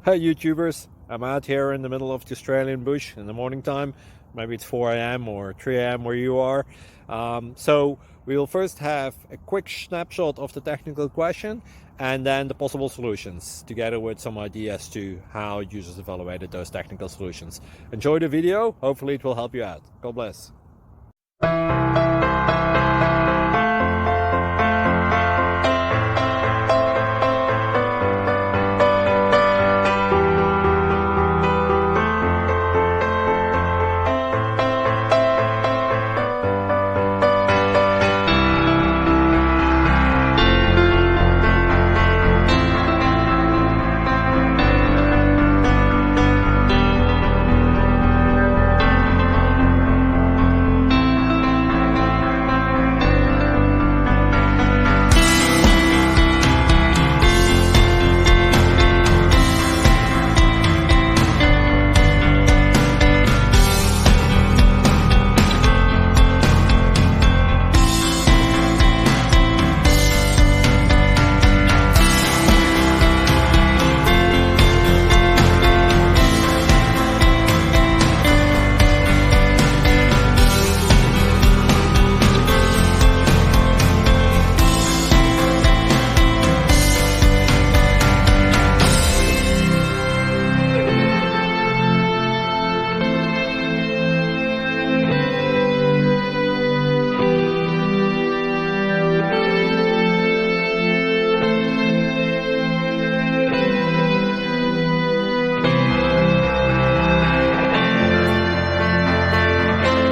Hey YouTubers, I'm out here in the middle of the Australian bush in the morning time. Maybe it's 4 a.m. or 3 a.m. where you are. So we'll first have a quick snapshot of the technical question and then the possible solutions, together with some ideas to how users evaluated those technical solutions. Enjoy the video, hopefully it will help you out. God bless.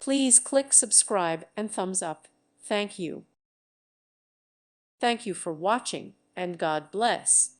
Please click subscribe and thumbs up. Thank you. Thank you for watching, and God bless.